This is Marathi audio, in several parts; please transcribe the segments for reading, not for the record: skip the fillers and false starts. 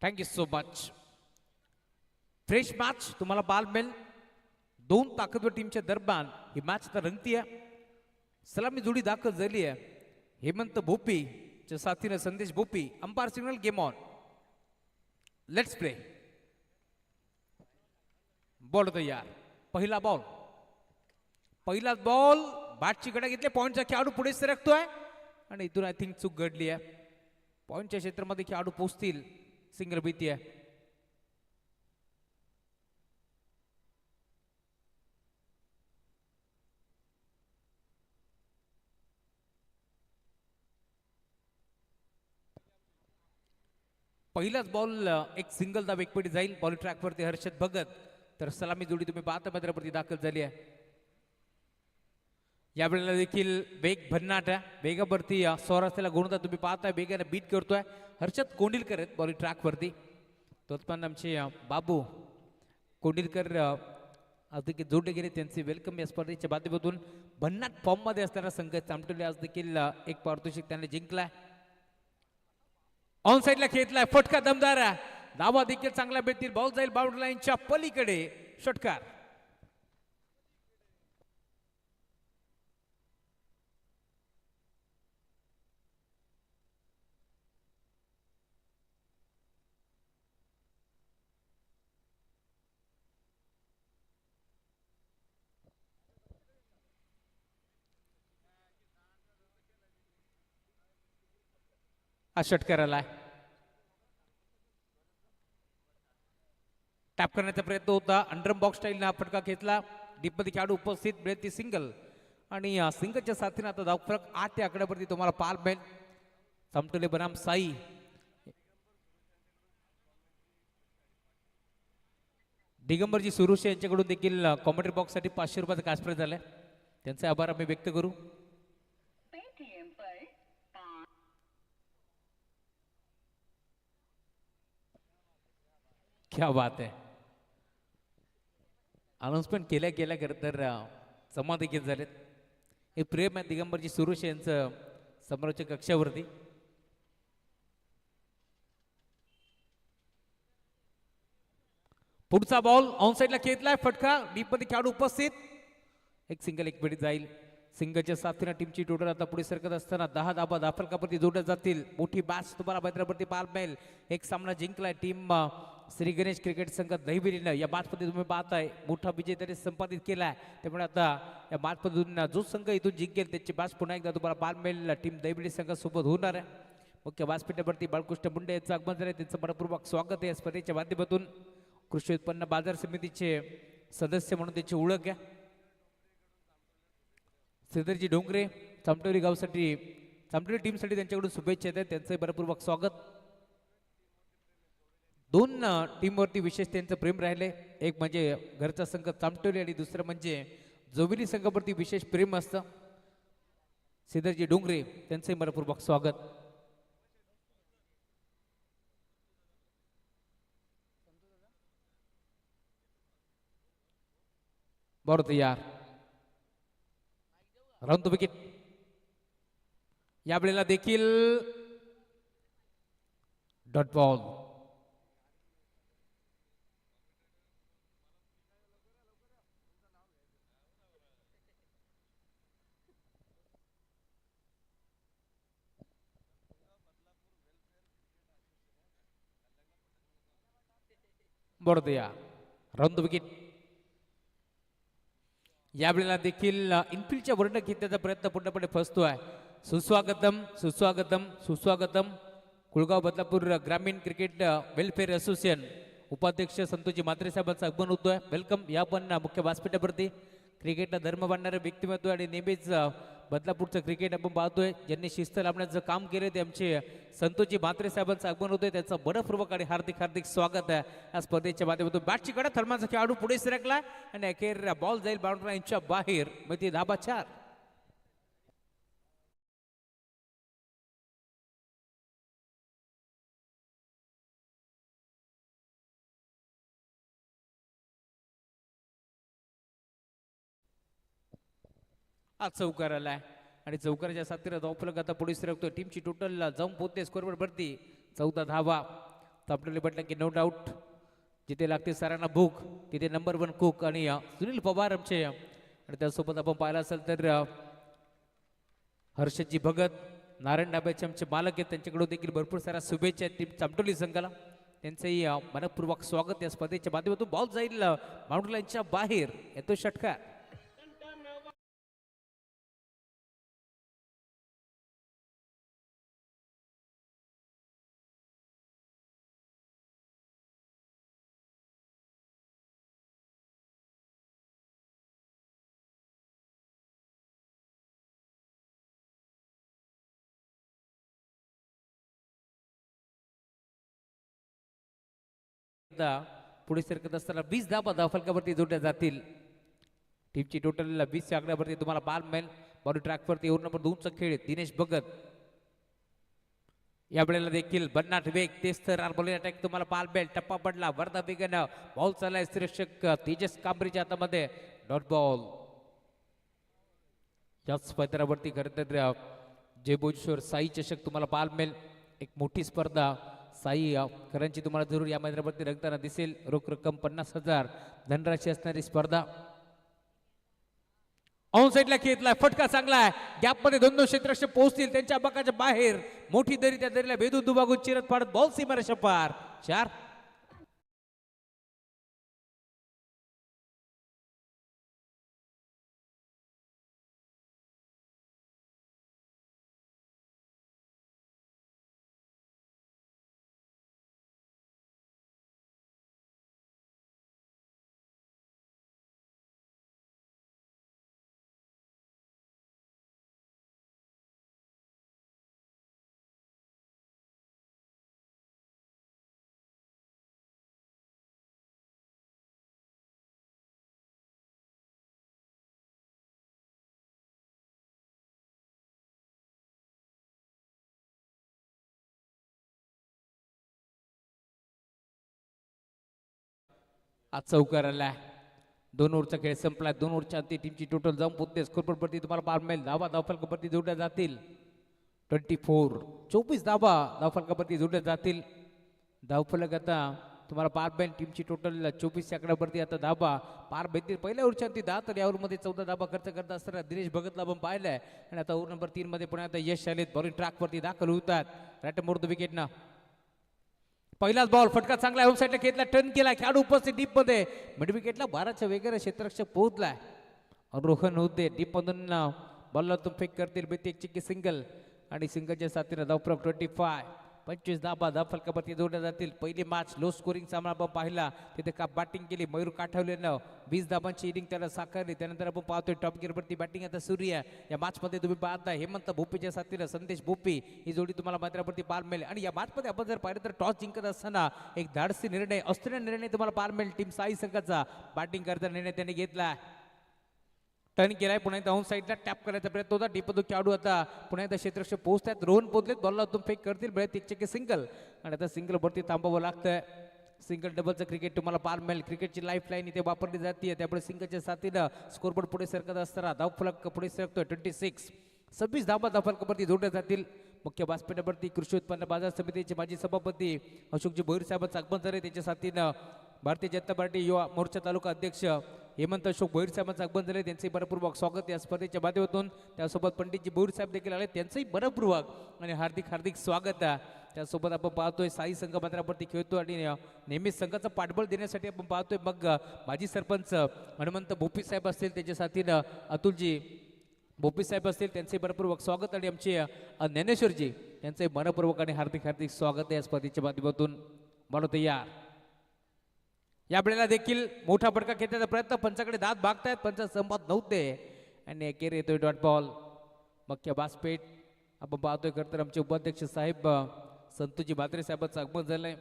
Thank you so much. Fresh match तुम्हाला बाल मिळेल. दोन ताकदवर टीमच्या दरम्यान ही मॅच आता रंगती आहे. सलामी जोडी दाखल झाली आहे. हेमंत भोपी च्या साथीने संदेश Bhopi. Umpire signal game on. Let's play. Ball तयार. पहिला बॉल. पहिलाच बॉल बॅटची कडा घेतली. पॉईंटचा खेळाडू पुढे सरकतोय आणि इथून आय थिंक चूक घडली आहे. पॉईंटच्या क्षेत्रामध्ये खेळाडू पोहोचतील. सिंगल भीती आहे. पहिलाच बॉल एक सिंगल धाव एकपटी जाईल. बॉल ट्रॅकवरती हर्षद भगत. तर सलामी जोडी तुम्ही पाहता मैदानावरती दाखल झाली आहे. यावेळेला देखील वेग भन्नाट आहे. वेगावरती सौराष्ट्राला गुणवत्ता तुम्ही पाहताय. वेगाने बीट करतोय हर्षद कोंडिलकर आहेत बॉल ट्रॅकवरती. तोच पण आमचे बाबू कोंडिलकर आज देखील जोडले गेले. त्यांचे वेलकम या स्पर्धेच्या माध्यमातून. भन्नाट फॉर्ममध्ये असताना संघ चामटोली आज देखील एक पारितोषिक त्याने जिंकलाय. ऑन साइडला खेळलाय. फटका दमदार आहे. धावा देखील चांगला भेटतील. बॉल जाईल बाउंड्री लाईनच्या पलीकडे. षटकार. हा षटकार आलाय. टॅप करण्याचा प्रयत्न होता. अंडरम बॉक्स स्टाईलने हा फटका घेतला. डीपमध्ये खेळाडू उपस्थित मिळेल ती सिंगल. आणि सिंगलच्या साथीने आता धावफरक 8 या आकड्यावरती तुम्हाला पार मिळेल. चामटोली बनाम साई. दिगंबरजी सुरुशे यांच्याकडून देखील कॉमेंट्री बॉक्स साठी 500 रुपयाचा कॅश प्राइज झालाय. त्यांचे आभार आम्ही व्यक्त करू. क्या बात आहे. अनाउन्समेंट केल्या केल्या खरं तर जमा देखील झालेत. हे प्रेम आहे दिगंबरजी सुरुशे यांचं समोरच्या कक्षावरती. पुढचा बॉल ऑन साइडला खेळलाय. फटका डीपमध्ये खेळाडू उपस्थित. एक सिंगल एक वेळी जाईल. सिंगलच्या साथीने टीमची टोटल आता पुढे सरकत असताना 10 धाबा धाफलकावरती जोडल्या जातील. मोठी मॅच तुम्हाला मैदानावरती पार मिळेल. एक सामना जिंकलाय टीम श्री गणेश क्रिकेट संघ दहिबिरीनं. या मॅचमध्ये तुम्ही पाहताय मोठा विजय त्याने संपादित केलाय. त्यामुळे आता या मॅचमधून जो संघ इथून जिंकेल त्याची मॅच पुन्हा एकदा तुम्हाला पार मिळेल. टीम दहिबिरी संघासोबत होणार आहे. मुख्य व्यासपीठावरती बाळकृष्ण मुंडे यांचं आगमन झालं. त्यांचं मनपूर्वक स्वागत आहे. या स्पर्धेच्या माध्यमातून कृषी उत्पन्न बाजार समितीचे सदस्य म्हणून त्याची ओळख आहे. श्रीधरजी डोंगरे चामटोली गावसाठी चामटोली टीमसाठी त्यांच्याकडून शुभेच्छा आहेत. त्यांचं मनपूर्वक स्वागत. दोन टीमवरती विशेष त्यांचं प्रेम राहिले. एक म्हणजे घरचा संघ चामटोली आणि दुसरं म्हणजे जोविली संघावरती विशेष प्रेम असतं. श्रीधरजी डोंगरे त्यांचंही मनपूर्वक स्वागत. बरोबर तयार. Round wicket. यावेळेला देखील डॉट बॉल. बरोबर तयार. Round wicket. यावेळेला देखील इनफिल्डच्या वर्ण घेण्याचा प्रयत्न पूर्णपणे फसतोय. सुस्वागतम सुस्वागतम सुस्वागतम. कुळगाव बदलापूर ग्रामीण क्रिकेट वेलफेअर असोसिएशन उपाध्यक्ष संतोषजी म्हात्रे साहेबांचं आगमन होतोय. वेलकम. या पण मुख्य व्यासपीठावरती क्रिकेटला धर्म मानणारे व्यक्तिमत्व आणि नेहमीच बदलापूरचं क्रिकेट आपण पाहतोय. ज्यांनी शिस्त लावण्याचं काम केलं ते आमचे संतोषजी म्हात्रे साहेबांचं आगमन होतोय. त्यांचं मनपूर्वक आणि हार्दिक हार्दिक स्वागत आहे या स्पर्धेच्या माध्यमातून. बॅटची कडा थर्माचा खेळाडू पुढे सरकला आणि अखेर बॉल जाईल बाउंड्री लाईनच्या बाहेर. मग ती धाबा 4. आज चौकार आलाय आणि चौकाराच्या साथीला धावफलक आता पुढे सरकतोय. टीमची टोटल जाऊन पोहोचते स्कोरवर वरती 14 धावा. आपल्याला म्हटलं की नो डाऊट जिथे लागते सरांना भूक तिथे नंबर 1 कुक आणि सुनील पवार आमचे आणि त्यासोबत आपण पाहिलं असेल तर हर्षदजी भगत नारायण डाब्याचे आमचे मालक आहेत त्यांच्याकडून देखील भरपूर साऱ्या शुभेच्छा आहेत टीम चामटोली संघाला त्यांचंही मनपूर्वक स्वागत या स्पर्धेच्या माध्यमातून बॉल जाईल बाउंड्री लाईनच्या बाहेर येतो षटकार पुढे सरकत असताना 20 धावा धावफलकावरती जोडल्या जातील टीमची टोटल 20 च्या आकड्यावरती तुम्हाला बाल मेल बॉडी ट्रॅकवरती ओव्हर नंबर 2 चा खेळ दिनेश भगत या वेळेला देखील बन्नाट वेग तेच तर बॉलिंग अटॅक तुम्हाला बाल बेल टप्पा पडला वर्धा वेगानं बॉल चाललाय श्रीरक्षक तेजस कांबरीच्या हातामध्ये डॉट बॉल याच मैदानावरती खरं तर जय भोजेश्वर साई चषक तुम्हाला बाल मेल एक मोठी स्पर्धा साई करांची तुम्हाला जरूर या मैदानावरती रंगताना दिसेल रोख रक्कम 50,000 धनराशी असणारी स्पर्धा ऑन साईडला खेळलाय फटका चांगला आहे गॅप मध्ये 2 क्षेत्ररक्षक पोहोचतील त्यांच्या बकाच्या बाहेर मोठी दरी त्या दरीला भेदून दुभागून चिरत पाडत बॉल सीमारेषा पार 4 आज चौकार आलाय 2 ओव्हरचा खेळ संपलाय 2 ओव्हरच्या अंती टीमची टोटल जाऊन पोहोचते स्कोरबोर्ड वरती तुम्हाला 12 मैल धावा धावफलकावरती जोडल्या जातील 24 धावा धावफलकावरती जोडल्या जातील धावफलक आता तुम्हाला 12 मैल टीमची टोटल 24 आकड्यावरती आता धावा पार भेटतील पहिल्या ओव्हरच्या अंती 10 तर या ओव्हरमध्ये 14 धावा खर्च करत असताना दिनेश भगतला आपण पाहिलंय आणि आता ओव्हर नंबर 3 मध्ये पुन्हा आता यश आलेत बॉलिंग ट्रॅकवरती दाखल होतात राईट मोर द विकेट ना पहिलाच बॉल फटका चांगला होम साईडला घेतला टर्न केला खेळाडू उपस्थित डीप मध्ये मिड विकेटला 12च्या वेगेरे क्षेत्ररक्षक पोहोचलाय रोहन होते डीप मधून बॉलला तो फेक करतील बेती एक चिक्की सिंगल आणि सिंगलच्या साथीने धावफलक 25 धावा धावफलकावरती जोडल्या जातील पहिली मॅच लो स्कोरिंग सामना आपण पाहिला तिथे का बॅटिंग केली मयूर काठवलेनं 20 धावांची इनिंग त्याला साकारली त्यानंतर आपण पाहतोय टॉप गिअरवरती बॅटिंग आता सुरू आहे या मॅच मध्ये तुम्ही पाहता हेमंत भोपीच्या साथीने संदेश भोपी ही जोडी तुम्हाला मैदानावरती पार मिळेल आणि या मॅच मध्ये आपण जर पाहिलं तर टॉस जिंकत असताना एक धाडसी निर्णय अस्थिर निर्णय तुम्हाला पार मिळेल टीम साई संघाचा बॅटिंग करता निर्णय त्यांनी घेतला टर्न केलाय पुन्हा एकदा ऑन साईडला टॅप करायचा प्रयत्न होता डीप खेळाडू आता पुन्हा एकदा क्षेत्ररक्षक पोहोचतात रोहन पोहोचलेत बॉलला तुम फेक करतील बेळत एक चेक सिंगल आणि आता सिंगल वरती थांबावं लागतंय सिंगल डबलचं क्रिकेट तुम्हाला पार मिळेल क्रिकेटची लाईफ लाईन इथे वापरली जाते त्यामुळे सिंगलच्या साथीनं स्कोरबोर्ड पुढे सरकत असताना धावफलक पुढे सरकतोय 26 धावा धावफलकावरती जोडल्या जातील मुख्य व्यासपीठावरती कृषी उत्पन्न बाजार समितीचे माजी सभापती अशोकजी भोईर साहेबांचं आगमन झाले त्याच्या साथीनं भारतीय जनता पार्टी युवा मोर्चा तालुका अध्यक्ष हेमंत अशोक भोईर साहेबांचं आगमन झाले त्यांचंही मनपूर्वक स्वागत या स्पर्धेच्या माध्यमातून त्यासोबत पंडितजी भोईर साहेब देखील आले त्यांचंही मनपूर्वक आणि हार्दिक स्वागत आहे त्यासोबत आपण पाहतोय साई संघ मैदानावरती खेळतो आणि नेहमीच संघाचं पाठबळ देण्यासाठी आपण पाहतोय मग माजी सरपंच हनुमंत भोपी साहेब असतील त्याच्या साथीनं अतुलजी भोपी साहेब असतील त्यांचे मनपूर्वक स्वागत आणि आमचे ज्ञानेश्वरजी यांचे मनपूर्वक आणि हार्दिक स्वागत आहे या स्पर्धेच्या माध्यमातून बोलो तयार या वेळेला देखील मोठा फटका खेळण्याचा प्रयत्न पंचाकडे दात भागतायत पंच संपात नव्हते आणि एकेर येतोय डॉट बॉल मुख्य बासपेठ आपण पाहतोय खरं तर आमचे उपाध्यक्ष साहेब संतोजी भात्रे साहेबांचं आगमन झालंय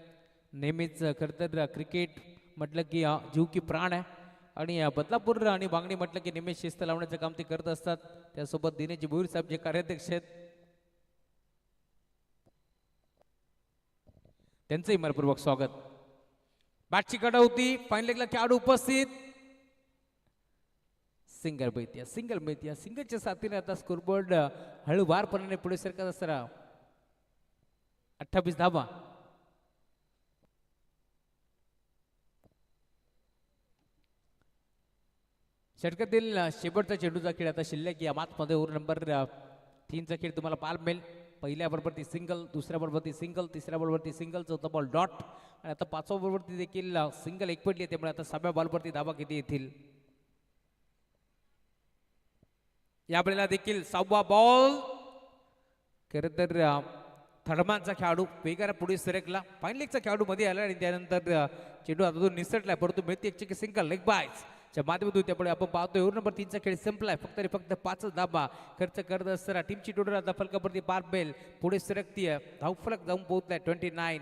नेहमीच खरं तर क्रिकेट म्हटलं की जीव की प्राण आहे आणि बदलापूर आणि वांगणी म्हटलं की नेहमीच शिस्त लावण्याचं काम ते करत असतात त्यासोबत दिनेशजी भोईर साहेब जे कार्याध्यक्ष आहेत त्यांचंही मनपूर्वक स्वागत बॅटची कडा होती फाईन लेगला खेळाडू उपस्थित सिंगल मिळते सिंगलच्या साथीने आता स्कोरबोर्ड हळूवारपणाने पुढे सरकत असताना 28 धावा षटकातील शेवटचा चेंडूचा खेळ आता शिल्लक या मातमध्ये ओव्हर नंबर 3चा खेळ तुम्हाला पाहायला मिळेल. पहिल्या बॉलवरती सिंगल, दुसऱ्या बॉलवरती सिंगल, तिसऱ्या बॉलवरती सिंगल, चौथा बॉल डॉट आणि आता 5व्या बॉलवरती देखील सिंगल एक पडली. त्यामुळे आता 6व्या बॉलवरती धावा किती येतील. यावेळेला देखील 6वा बॉल. खरं तर थर्डमॅनचा खेळाडू वेगाने पुढे सरकला, फाईन लेगचा खेळाडू मध्ये आला आणि त्यानंतर चेंडू हातातून निसटलाय, परंतु मिळते एक चेक सिंगल लेग बायस च्या माध्यमातून. त्यामुळे आपण पाहतोय ओव्हर नंबर 3चा खेळ संपलाय. फक्त आणि फक्त 5 धाबा खर्च करत असताना टीमची टोटल आता फलकावरती पारबेल पुढे सरकतीय. धावफलक जाऊन पोहोचलाय 29.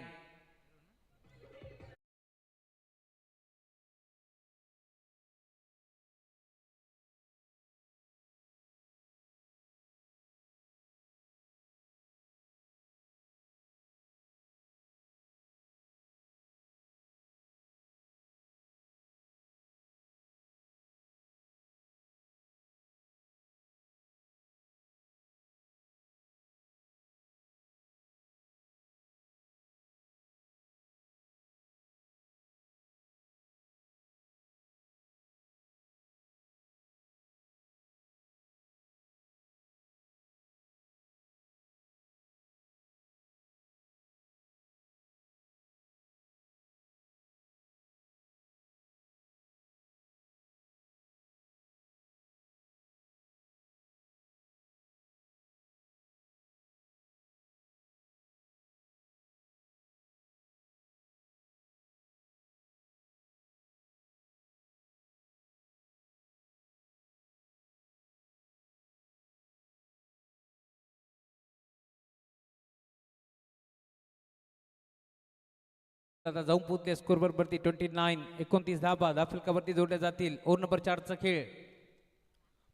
आता जाऊन पोहोचले स्कोरवर वरती 29. 29 धाबा फलकावरती जोडल्या जातील. ओव्हर नंबर 4चा खेळ.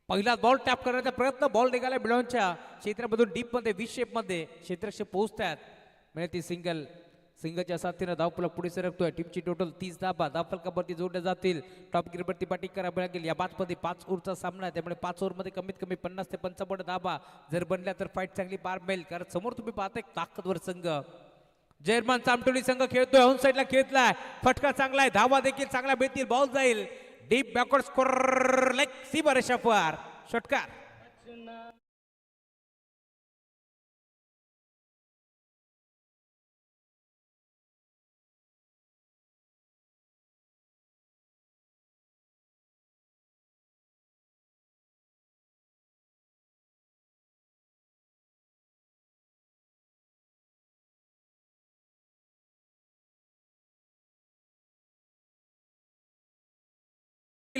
पहिला बॉल टॅप करण्याचा प्रयत्न, बॉल निघाला बिडॉनच्या क्षेत्रामधून डीप मध्ये 20 शेप मध्ये क्षेत्रक्षेप पोहोचतात. मिळते सिंगल. सिंगलच्या साथीनं धावफलक पुढे सरकतोय. टीमची टोटल 30 धाबा धावफलकावरती जोडल्या जातील. टॉप क्रिकेटवरती बॅटिंग करायला लागेल. या बातमध्ये 5 ओव्हरचा सामना आहे, त्यामुळे 5 ओव्हरमध्ये कमीत कमी 50 ते 55 धाबा जर बनल्या तर फाईट चांगली पार मिळेल. कारण समोर तुम्ही पाहता एक ताकदवर संघ जर्मन चामटोली संघ खेळतोय. ऑन साईडला खेळलाय, फटका चांगला आहे, धावा देखील चांगला मिळतील. बॉल जाईल डीप बॅकवर्ड स्कोर लेग सीबर शफर षटकार.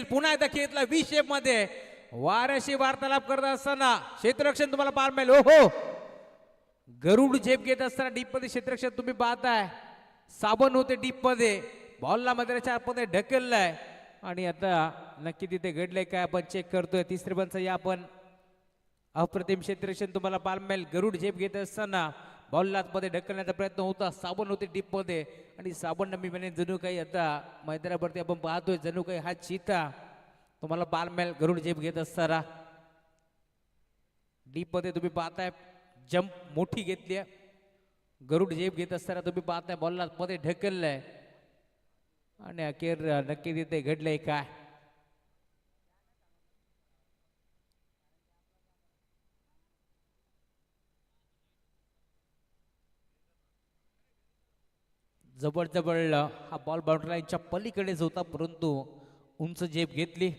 पुन्हा एकदा खेळला 20 शेप मध्ये वाऱ्याशी वार्तालाप करत असताना क्षेत्ररक्षण तुम्हाला पार मिळेल. हो गरुड झेप घेत असताना डीप मध्ये क्षेत्ररक्षण तुम्ही पाहताय. साबण होते डीप मध्ये, बॉलला मैदानाच्या आतमध्ये ढकललाय आणि आता नक्की तिथे घडलंय काय आपण चेक करतोय. तिसरे बंच या आपण अप्रतिम क्षेत्ररक्षण तुम्हाला पार मिळेल. गरुड झेप घेत असताना बॉलला आतमध्ये ढकलण्याचा प्रयत्न होता. साबण होते डीप मध्ये आणि साबण मी म्हणे जणू काही आता मैदानावरती आपण पाहतोय जणू काही हा चिता तुम्हाला पार मिळेल. गरुड झेप घेत असताना डीप मध्ये तुम्ही पाहताय जम्प मोठी घेतली. गरुड झेप घेत असताना तुम्ही पाहताय बॉलला मध्ये ढकललाय आणि अखेर नक्की तिथे घडलंय काय. जबरजबळ हा बॉल बाउंड्री लाईनच्या पलीकडेच होता, परंतु उंच झेप घेतली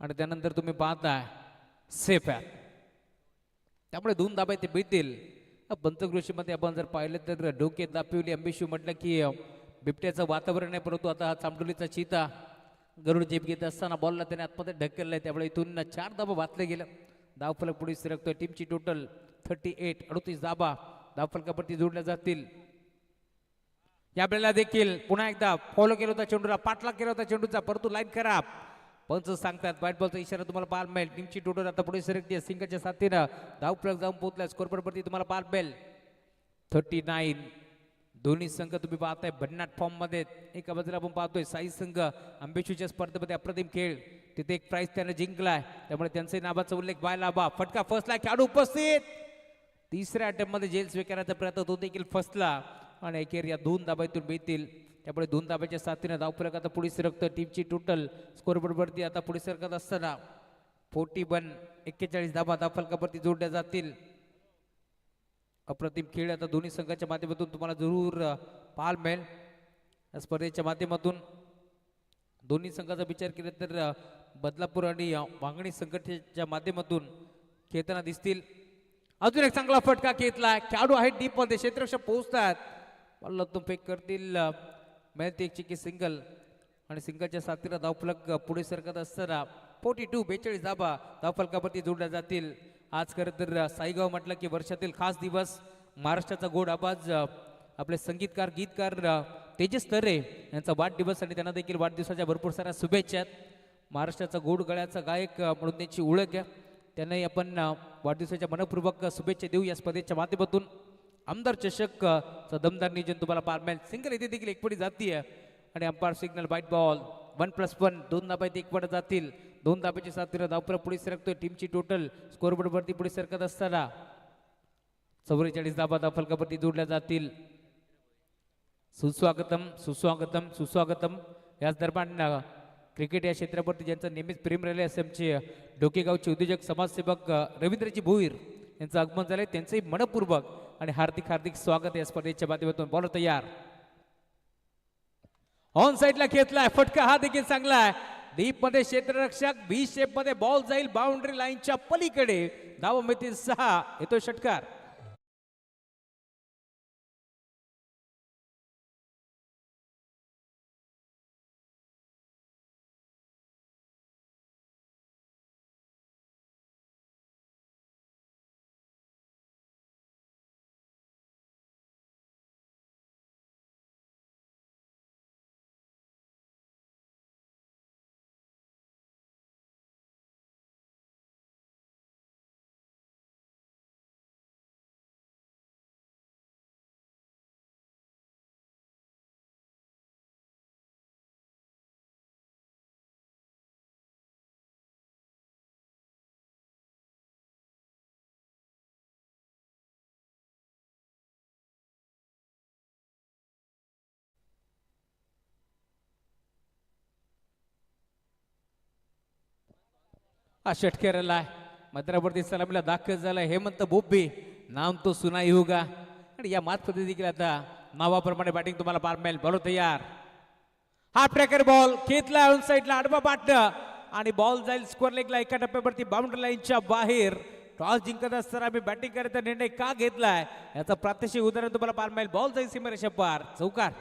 आणि त्यानंतर तुम्ही पाहताय सेफ आहे. त्यामुळे 2 धाबा ते मिळतील. पंचक्रोशीमध्ये आपण जर पाहिलं तर डोके दापिवली अंबिशू म्हटलं की बिबट्याचं वातावरण आहे, परंतु आता हा चामडोलीचा चिता गरुड झेप घेत असताना बॉलला त्याने आतमध्ये ढकललाय. त्यामुळे इथून 4 धाबा वाचले गेलं. धावफलक पुढे सरकतोय. टीमची टोटल 38. 38 धाबा धावफलकावरती जोडल्या जातील. या वेळेला देखील पुन्हा एकदा फॉलो केला होता चेंडूला, पाठलाग केला होता चेंडूचा, परंतु लाईन खराब. पंच सांगतात व्हाईट बॉलचा इशारा तुम्हाला पार मिळेल. टीमची टोटल आता पुढे सरकते. सिंगलच्या साथीनं धावफलक जाऊन पोहोचलाय. स्कोरबोर्डवरती तुम्हाला पार मिळेल 39. दोन्ही संघ तुम्ही पाहताय भन्नाट फॉर्म मध्ये. एका बाजूला आपण पाहतोय साई संघ अंबेशूच्या स्पर्धेमध्ये अप्रतिम खेळ, तिथे एक प्राइज त्याने जिंकलाय, त्यामुळे त्यांचे नावाचा उल्लेख व्हायला हवा. फटका फसला, खेळाडू उपस्थित. तिसऱ्या अटेम्प्ट मध्ये जेल स्वीकारायचा प्रयत्न तो देखील फसला आणि अखेर या 2 धाबातून मिळतील त्यामुळे 2 धाब्याच्या साथीने धावफलक आता पुढे सरकतं. टीमची टोटल स्कोरबोर्डवरती आता पुढे सरकत असताना 41 धाबा धावफलकावरती जोडल्या जातील. अप्रतिम खेळ आता दोन्ही संघाच्या माध्यमातून तुम्हाला जरूर पाहायला मिळेल. या स्पर्धेच्या माध्यमातून दोन्ही संघाचा विचार केला तर बदलापूर आणि वांगणी संघटनेच्या माध्यमातून खेळताना दिसतील. अजून एक चांगला फटका घेतला. खेळाडू आहेत डीप मध्ये, क्षेत्ररक्षक पोहोचतात, बॉलतून फेक करतील. मिळते एक चिकी सिंगल आणि सिंगलच्या साथीला धावफलक पुढे सरकत असताना 42 धाबा धावफलकावरती जोडल्या जातील. आज खरं तर साईगाव म्हटलं की वर्षातील खास दिवस. महाराष्ट्राचा गोड आवाज आपले संगीतकार गीतकार तेजस तरे यांचा वाढदिवस आणि त्यांना देखील वाढदिवसाच्या भरपूर साऱ्या शुभेच्छा. महाराष्ट्राचा गोड गळ्याचा गायक म्हणून त्यांची ओळख आहे. त्यांनाही आपण वाढदिवसाच्या मनपूर्वक शुभेच्छा देऊ. या स्पर्धेच्या माध्यमातून आमदार चषकचं दमदार नियोजन तुम्हाला पाहायला मिळेल. सिंगल इथे देखील एकपटी जातीय आणि अंपायर सिग्नल व्हाईट बॉल 1+1 2 धाब्यात एकपट जातील. 2 धाब्याच्या साथीने धावफलक पुढे सरकतोय. टीमची टोटल स्कोरबोर्डवरती पुढे सरकत असताना 44 धाबा धावफलकावरती जोडल्या जातील. सुस्वागतम सुस्वागतम सुस्वागतम. याच दरम्यान क्रिकेट या क्षेत्रावरती ज्यांचं नेहमीच प्रेम राहिले असे आमचे डोकेगावचे उद्योजक समाजसेवक रवींद्रजी भोईर यांचं आगमन झाले. त्यांचंही मनपूर्वक आणि हार्दिक हार्दिक स्वागत या स्पर्धेच्या माध्यमातून. बॉल तयार, ऑन साइडला घेतलाय फटका, हा देखील चांगला आहे. डीप मध्ये क्षेत्ररक्षक बी शेप मध्ये बॉल जाईल बाउंड्री लाईनच्या पलीकडे. धावा मिळतील 6. येतो षटकार. हा षटकेरला मद्रावरती सलामीला दाखल झाला हेमंत बोब्बे. नाम तो सुना ही होगा. आणि या मात पद्धती देखील आता नावाप्रमाणे बॅटिंग तुम्हाला पार मिळेल. बॉल तयार, हाफ ट्रॅकर बॉल घेतला ऑन साइडला आडवा बाटणं आणि बॉल जाईल स्क्वेअर लेगला एका टप्प्यावरती बाउंड्री लाईनच्या बाहेर. टॉस जिंकत असताना आम्ही बॅटिंग करायचा निर्णय का घेतलाय याचा प्रात्यक्षिक उदाहरण तुम्हाला पार मिळेल. बॉल जाईल सीमारेषा पार. चौकार.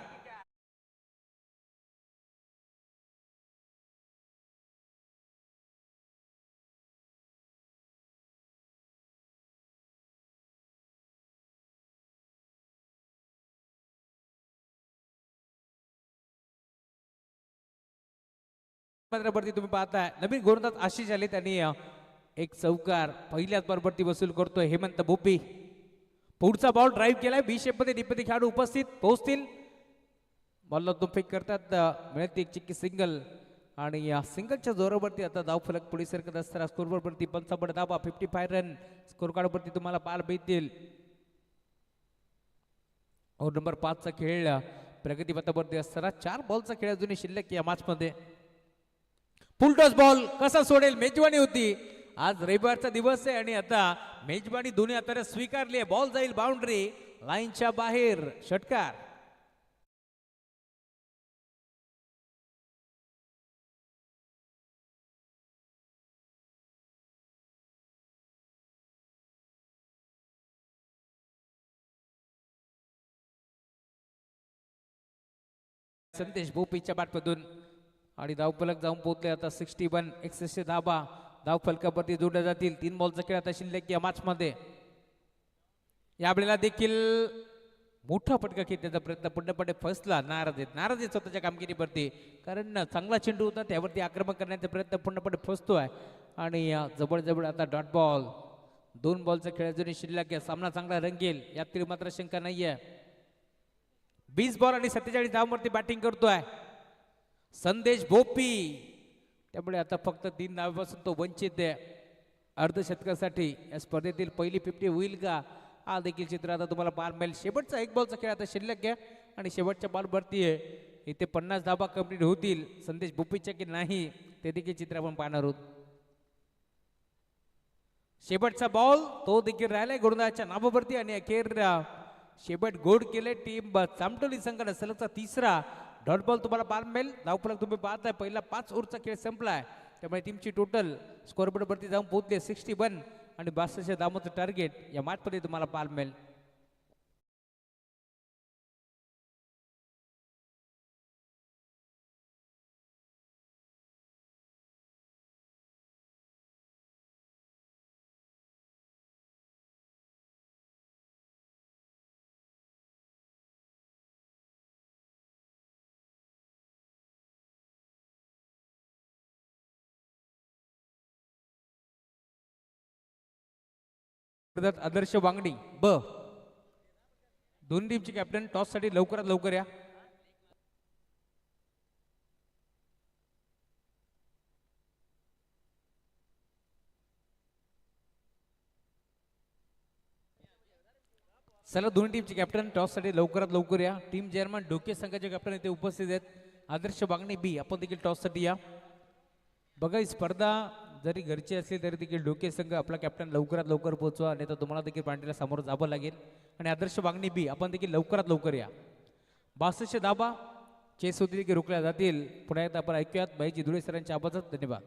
वरती तुम्ही पाहताय नवीन गोलंदाज आशिष आले. त्यांनी एक चौकार पहिल्याच बॉलवरती वसूल करतोय हेमंत बोब्बे. पुढचा बॉल ड्राईव्ह केलाय बी शेप मध्ये. डीपमध्ये खेळाडू उपस्थित पोहोचतील. बॉलला तो फेक करतात. मिळते एक चिक्की सिंगल आणि या सिंगलच्या जोरावरती आता धावफलक पुढे सरकत असताना स्कोरबोर्डवरती 55 धावा 55 रन स्कोर कार्डवरती तुम्हाला पाहायला मिळतील. ओव्हर नंबर 5 चा खेळ प्रगतीपथावरती असताना 4 बॉलचा खेळ अजूनही शिल्लक या मॅच मध्ये. फुलटॉस बॉल कसा सोडेल. मेजवानी होती आज, रविवारचा दिवस आहे आणि आता मेजवानी दोन्ही हाताने स्वीकारली आहे. बॉल जाईल बाउंड्री लाईनच्या बाहेर. षटकार. संदेश भोपीच्या बॅटमधून आणि धावफलक जाऊन पोहोचले आता 61. 61 धाबा धावफलकावरती जोडल्या जातील. 3 बॉलचा खेळ आता शिल्लक या मॅच मध्ये. यावेळेला देखील मोठा फटका खेळण्याचा प्रयत्न पूर्णपणे फसला. नाराज आहेत स्वतःच्या कामगिरीवरती, कारण चांगला चेंडू होता त्यावरती आक्रमण करण्याचा प्रयत्न पूर्णपणे फसतोय. आणि जवळ आता डॉट बॉल. 2 बॉलचा खेळ अजूनही शिल्लक आहे. सामना चांगला रंगेल यातील मात्र शंका नाहीये. 20 बॉल आणि 47 धावांवरती बॅटिंग करतोय संदेश भोपी. त्यामुळे आता फक्त 3 धावांपासून तो वंचित आहे अर्धशतकासाठी. या स्पर्धेतील पहिली 50 होईल का हा देखील चित्र आता तुम्हाला पाहायला मिळेल. शेवटचा 1 बॉलचा खेळ आता शिल्लक आहे आणि शेवटच्या बॉलवरती इथे 50 धाबा कंप्लीट होतील संदेश बुप्पीच्या की नाही ते देखील चित्र आपण पाहणार आहोत. शेवटचा बॉल तो देखील राहिलाय गोलंदाजाच्या नावावरती आणि अखेर शेवट गोड केले टीम चामटोली संघाने सलगचा तिसरा डॉट बॉल तुम्हाला पाहायला मिळेल. धावफलक तुम्ही पाहताय पहिला 5 ओव्हरचा खेळ संपलाय त्यामुळे टीमची टोटल स्कोअरबोर्ड वरती जाऊन पोहोचले 61 आणि 62 धावांचं टार्गेट या मॅचमध्ये तुम्हाला पाहायला मिळेल. आदर्श वांगडी ब दोन्ही टीमचे कॅप्टन टॉस साठी लवकरात लवकर या. चला दोन्ही टीमचे कॅप्टन टॉस साठी लवकरात लवकर या. टीम चेअरमन डोके संघाचे कॅप्टन इथे उपस्थित आहेत. आदर्श वांगणी बी आपण देखील टॉस साठी या. बघा ही स्पर्धा जरी घरची असली तरी देखील डोके संघ आपला कॅप्टन लवकरात लवकर पोहोचवा नाही तर तुम्हाला देखील पांढऱ्याला समोर जावं लागेल. आणि आदर्श वांगणी बी आपण देखील लवकरात लवकर या. 62 धाबा चेस होतील की रोखल्या जातील पुन्हा एकदा आपण ऐकूयात बाईजी धुळे सरांच्या आवाजात. धन्यवाद.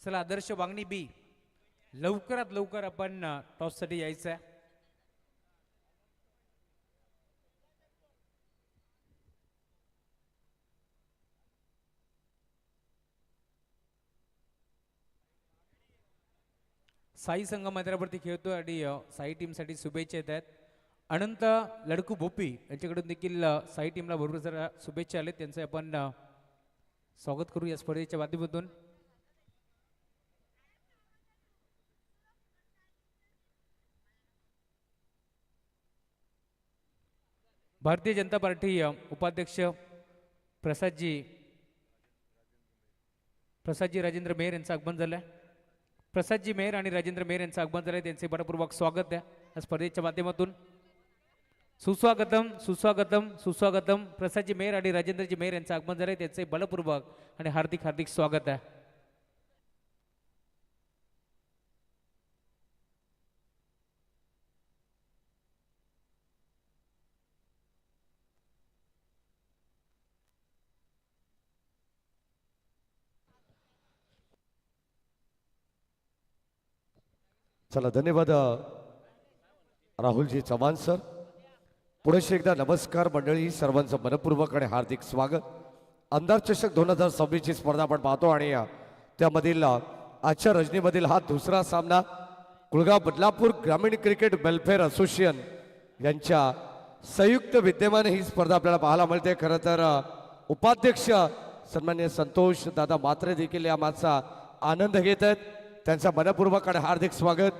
चला आदर्श वांगणी बी लवकरात लवकर आपण टॉस साठी यायचं आहे. साई संघ मैदानावरती खेळतोय आणि साई टीम साठी शुभेच्छा येत आहेत. अनंत लडकू भोपी यांच्याकडून देखील साई टीमला भरपूर जरा शुभेच्छा आले त्यांचं आपण स्वागत करू या स्पर्धेच्या माध्यमातून. भारतीय जनता पार्टी उपाध्यक्ष प्रसादजी राजेंद्र मेहर यांचं आगमन झालंय. प्रसादजी मेहर आणि राजेंद्र मेहर यांचं आगमन झालंय त्यांचे बडपूर्वक स्वागत आहे या स्पर्धेच्या माध्यमातून. सुस्वागतम सुस्वागतम सुस्वागतम. प्रसादजी मेहर आणि राजेंद्रजी मेहर यांचं आगमन झालंय त्यांचे बलपूर्वक आणि हार्दिक हार्दिक स्वागत आहे. चला धन्यवाद राहुलजी चव्हाण सर. पुढे एकदा नमस्कार मंडळी, सर्वांचं मनपूर्वक आणि हार्दिक स्वागत. आमदार चषक 2026 ची स्पर्धा आपण पाहतो आणि त्यामधील आजच्या रजनीमधील हा दुसरा सामना कुळगाव बदलापूर ग्रामीण क्रिकेट वेलफेअर असोसिएशन यांच्या संयुक्त विद्यमाने ही स्पर्धा आपल्याला पाहायला मिळते. खरं तर उपाध्यक्ष सन्माननीय संतोष दादा मात्रे देखील या मागचा आनंद घेत आहेत. त्यांचा मनपूर्वक आणि हार्दिक स्वागत.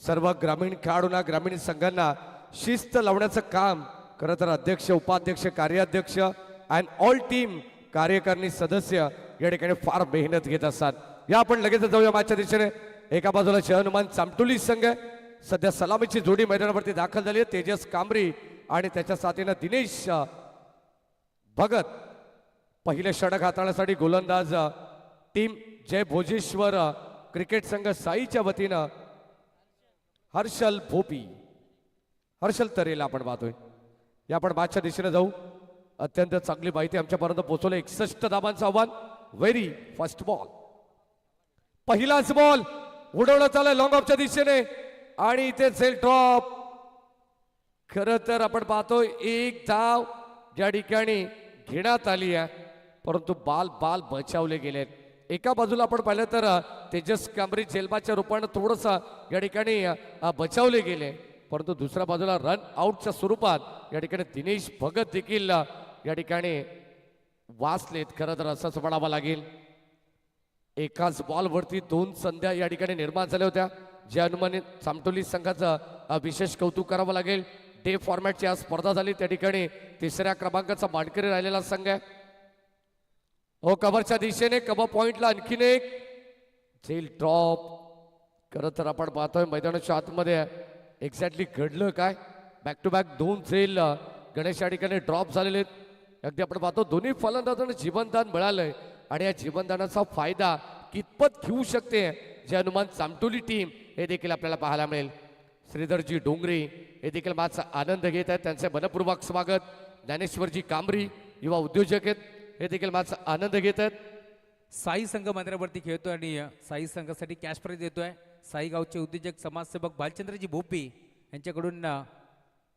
सर्व ग्रामीण खेळाडूंना, ग्रामीण संघांना शिस्त लावण्याचं काम खरं तर अध्यक्ष, उपाध्यक्ष, कार्याध्यक्ष अँड ऑल टीम कार्यकारिणी सदस्य या ठिकाणी फार मेहनत घेत असतात. या आपण लगेच जाऊया मॅचच्या दिशेने. एका बाजूला जय हनुमान चामटोली संघ सध्या सलामीची जोडी मैदानावरती दाखल झाली आहे. तेजस कांबरी आणि त्याच्या साथीनं दिनेश भगत. पहिले षटक हाताळण्यासाठी गोलंदाज टीम जय भोजेश्वर क्रिकेट संघ साईच्या वतीनं हर्षल भोपी, हर्षल तरेला आपण पाहतोय. या आपण मॅचच्या दिशेने जाऊ. अत्यंत चांगली माहिती आमच्यापर्यंत पोहोचवलं. 61 धाबांचं आव्हान. व्हेरी फर्स्ट बॉल, पहिलाच बॉल उडवण्यात आलाय लॉंग ऑफच्या दिशेने आणि इथे सेल ड्रॉप. खरं तर आपण पाहतोय एक धाव ज्या ठिकाणी घेण्यात आली आहे, परंतु बाल बचावले गेले. एका बाजूला आपण पाहिलं तर तेजस कांबरी जेलबाच्या रूपानं थोडंसं या ठिकाणी बचावले गेले, परंतु दुसऱ्या बाजूला रन आउटच्या स्वरूपात या ठिकाणी दिनेश भगत देखील या ठिकाणी वाचलेत. खरं तर असंच म्हणावं लागेल. एकाच बॉलवरती 2 संध्या या ठिकाणी निर्माण झाल्या होत्या. जय हनुमान चामटोली संघाचं विशेष कौतुक करावं लागेल. डे फॉर्मॅटची आज स्पर्धा झाली, त्या ठिकाणी 3ऱ्या क्रमांकाचा मानकरी राहिलेला संघ आहे. हो, कव्हरच्या दिशेने कव्हर पॉइंटला आणखीन एक झेल ड्रॉप. खरं तर आपण पाहतोय मैदानाच्या आतमध्ये एक्झॅक्टली घडलं काय. बॅक टू बॅक 2 झेल गणेश या ठिकाणी ड्रॉप झालेले आहेत. अगदी आपण पाहतो दोन्ही फलंदाजांना जीवनदान मिळालंय आणि या जीवनदानाचा फायदा कितपत घेऊ शकते जय हनुमान चामटोली टीम हे देखील आपल्याला पाहायला मिळेल. श्रीधरजी डोंगरे हे देखील माझा आनंद घेत आहेत. त्यांचे मनपूर्वक स्वागत. ज्ञानेश्वरजी कांबरी युवा उद्योजक आहेत, हे देखील माझा आनंद घेत आहेत. साई संघ मैदानावरती खेळतोय आणि साई संघासाठी कॅश प्राइज देतोय. साई गावचे उद्योजक समाजसेवक भालचंद्रजी भोपी यांच्याकडून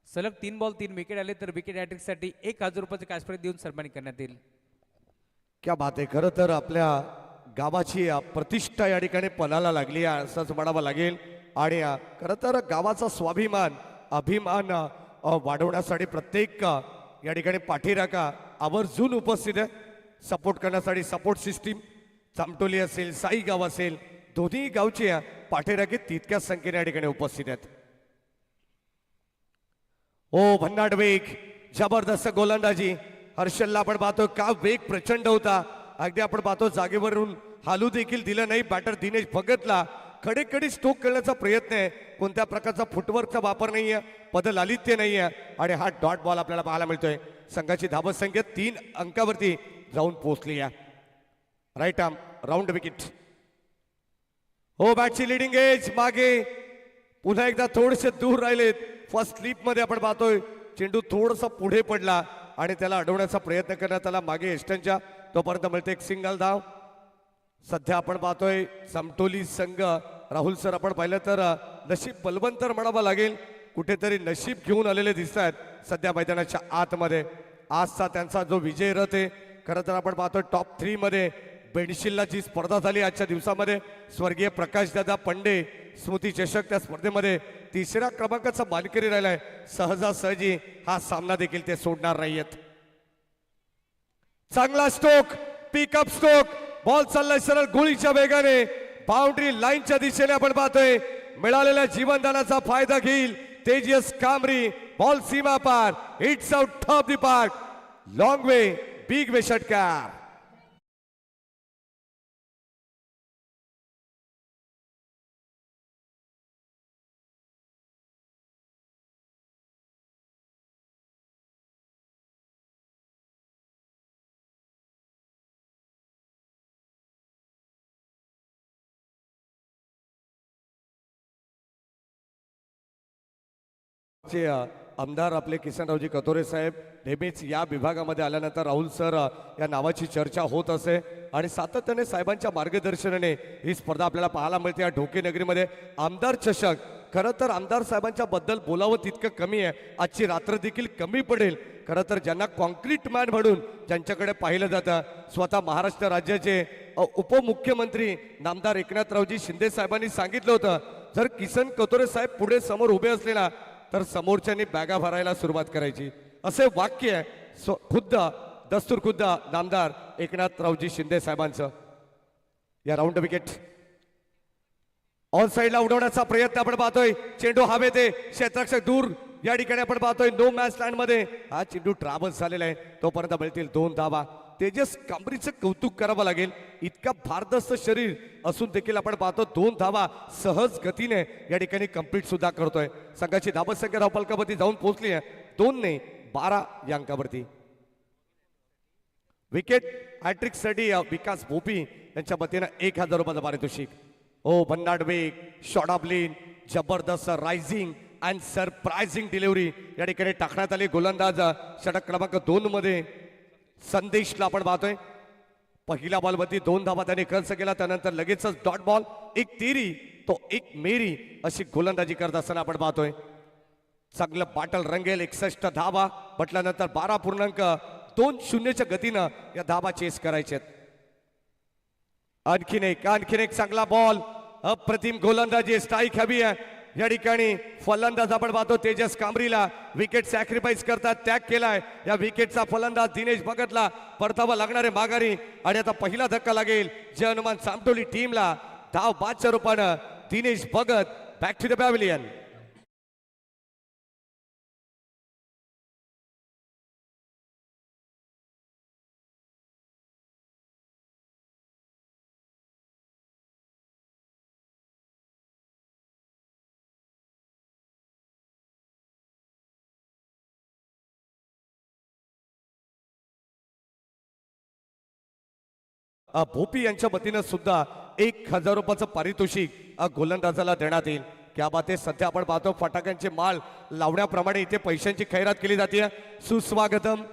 सलग 3 बॉल 3 विकेट आले, तर विकेट हॅट्रिकसाठी 1000 रुपयाचे कॅश प्राइज देऊन सन्मानित करण्यात येईल. क्या बात आहे. खरं तर आपल्या गावाची प्रतिष्ठा या ठिकाणी पणाला लागली आहे असंच म्हणावं लागेल. आणि खरं तर गावाचा स्वाभिमान, अभिमान वाढवण्यासाठी प्रत्येक या ठिकाणी पाठीराखा आवर्जून उपस्थित आहे. सपोर्ट करण्यासाठी सपोर्ट सिस्टीम चामटोली असेल, साई गाव असेल, दोन्ही गावचे पाठीराखे तितक्याच संख्येने या ठिकाणी उपस्थित आहेत. ओ भन्नाट वेग, जबरदस्त गोलंदाजी. हर्षलला आपण पाहतो का वेग प्रचंड होता. अगदी आपण पाहतो जागेवरून हालू देखील दिलं नाही. बॅटर दिनेश भगतला खडेखडी स्ट्रोक करण्याचा प्रयत्न आहे. कोणत्या प्रकारचा फुटवर्कचा वापर नाहीये, पदलालित्य नाहीये आणि हा डॉट बॉल आपल्याला पाहायला मिळतोय. संघाची धाबत संख्या 3 अंकावरती जाऊन पोहोचली आहे. Right arm round wicket. हो, बॅटची लिडिंग एज मागे पुन्हा एकदा थोडेसे दूर राहिलेत. फर्स्ट स्लिप मध्ये आपण पाहतोय चेंडू थोडासा पुढे पडला आणि त्याला अडवण्याचा प्रयत्न करण्यात आला मागे एस्टनच्या. तोपर्यंत मिळते एक सिंगल धाव. सध्या आपण पाहतोय समटोली संघ, राहुल सर आपण पाहिलं तर नशीब बलवंतर म्हणावं लागेल, कुठेतरी नशीब घेऊन आलेले दिसत आहेत सध्या मैदानाच्या आतमध्ये. आजचा त्यांचा जो विजय रथ आहे, खरं तर आपण पाहतोय टॉप 3 मध्ये बेडशिलला जी स्पर्धा झाली आजच्या दिवसामध्ये, स्वर्गीय प्रकाशदादा पंडे स्मृती चषक त्या स्पर्धेमध्ये 3ऱ्या क्रमांकाचा मानकरी राहिलाय. सहजासहजी हा सामना देखील ते सोडणार नाहीयेत. चांगला स्ट्रोक, पिकअप स्ट्रोक, बॉल चाललाय सरळ गोळीच्या वेगाने बाउंड्री लाईनच्या दिशेने. आपण पाहतोय मिळालेल्या जीवनदानाचा फायदा घेईल तेजस कांबरी. बॉल सीमा पार, hits out top the park, long way, big way षटकार. आमदार आपले किसनरावजी कतोरे साहेब नेहमीच या विभागामध्ये आल्यानंतर राहुल सर या नावाची चर्चा होत असे आणि सातत्याने साहेबांच्या मार्गदर्शनाने ही स्पर्धा आपल्याला पाहायला मिळते. या ढोके नगरीमध्ये आमदार चषक खरं तर आमदार साहेबांच्या बद्दल बोलावं तितकं कमी आहे. आजची रात्र देखील कमी पडेल. खरं तर ज्यांना कॉन्क्रीट मॅन म्हणून ज्यांच्याकडे पाहिलं जातं, स्वतः महाराष्ट्र राज्याचे उपमुख्यमंत्री नामदार एकनाथरावजी शिंदे साहेबांनी सांगितलं होतं, जर किसन कथोरे साहेब पुढे समोर उभे असले ना तर समोरच्यांनी बॅगा भरायला सुरुवात करायची. असे वाक्य आहे खुद्द दस्तूर खुद्द नामदार एकनाथरावजी शिंदे साहेबांचं. या राऊंड विकेट ऑन साईडला उडवण्याचा प्रयत्न आपण पाहतोय. चेंडू हवेत आहे, क्षेत्ररक्षक दूर. या ठिकाणी आपण पाहतोय नो मॅच लँड मध्ये हा चेंडू ट्रॅव्हल्स झालेला आहे. तोपर्यंत मिळतील 2 धावा. तेजस कांबरीचं कौतुक करावं लागेल. इतका भारदस्त शरीर असून देखील आपण पाहतो 2 धावा सहज गतीने या ठिकाणी कंप्लीट सुद्धा करतोय. संघाची धावत संख्या धावफलकावरती जाऊन पोहोचली आहे 2 ने 12 या अंकावरती. विकेट हॅट्रिक साठी विकास भोपी यांच्या वतीनं 1000 रुपयाचं पारितोषिक. ओ भन्नाट वेग, शॉट ऑफ लेन, जबरदस्त रायझिंग अँड सरप्राइझिंग डिलिव्हरी या ठिकाणी टाकण्यात आली. गोलंदाज षटक क्रमांक 2 मध्ये संदेशला आपण पाहतोय. पहिल्या बॉलवरती 2 धावा त्याने खर्च केला. त्यानंतर लगेचच डॉट बॉल, एक तिरी तो एक मेरी अशी गोलंदाजी करत असताना आपण पाहतोय. चांगलं बाटल रंगेल. 61 धावा म्हटल्यानंतर 12.20च्या गतीनं या धावा चेस करायचे. आणखीन एक चांगला बॉल, अप्रतिम गोलंदाजी, स्ट्राईक हवी आहे. या ठिकाणी फलंदाज आपण पाहतो तेजस कांबरीला विकेट सॅक्रिफाईस करतात, त्याग केलाय. या विकेटचा फलंदाज दिनेश भगतला परतावा लागणारे माघारी. आणि आता पहिला धक्का लागेल जय हनुमान सामटोली टीमला. धाव बादच्या रूपानं Dinesh Bhagat back to the pavilion. Bhopi यांच्या वतीनं सुद्धा 1000 रुपयाचं पारितोषिक गोलंदाजाला देण्यात येईल. क्या बात आहे. सध्या आपण पाहतो फटाक्यांचे माळ लावण्याप्रमाणे इथे पैशांची खैरात केली जाते. सुस्वागतम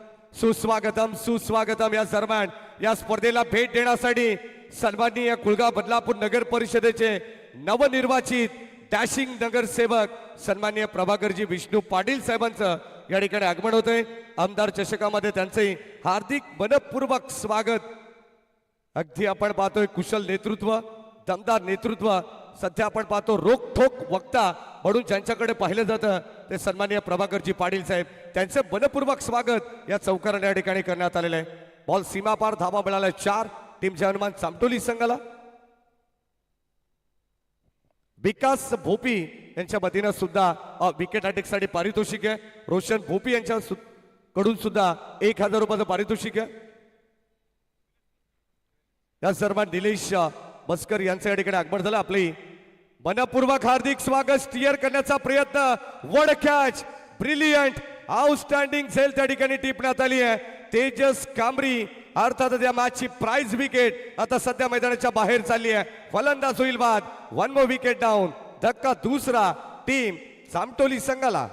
सुस्वागतम सुस्वागतम. या दरम्यान या स्पर्धेला भेट देण्यासाठी सन्माननीय कुळगाव बदलापूर नगर परिषदेचे नवनिर्वाचित डॅशिंग नगरसेवक सन्माननीय प्रभाकरजी विष्णू पाटील साहेबांचं या ठिकाणी आगमन होतंय. आमदार चषकामध्ये त्यांचे हार्दिक मनपूर्वक स्वागत. अगदी आपण पाहतोय कुशल नेतृत्व, दमदार नेतृत्व. सध्या आपण पाहतो रोखठोक वक्ता म्हणून ज्यांच्याकडे पाहिलं जातं ते सन्माननीय प्रभाकरजी पाटील साहेब. त्यांचे मनपूर्वक स्वागत या चौकाराने या ठिकाणी करण्यात आलेलं आहे. बॉल सीमापार, धावा मिळाल्या 4 टीम जय हनुमान सामटोली संघाला. विकास भोपी यांच्या वतीनं सुद्धा विकेट हॅट्रिकसाठी पारितोषिक आहे. रोशन भोपी यांच्या कडून सुद्धा 1000 रुपयाचं पारितोषिक आहे. या दरम्यान निलेश बस्कर यांचं या ठिकाणी आगमन झालं. आपली मनपूर्वक हार्दिक स्वागत. स्टिअर करण्याचा प्रयत्न, वन कॅच, ब्रिलियंट, आउटस्टँडिंग झेल त्या ठिकाणी टिपण्यात आली आहे. तेजस कांबरी अर्थात या मॅचची प्राइज विकेट आता सध्या मैदानाच्या बाहेर चालली आहे. फलंदाज होईल बाद. 1 मोर विकेट डाऊन. धक्का दुसरा टीम सामटोली संघाला.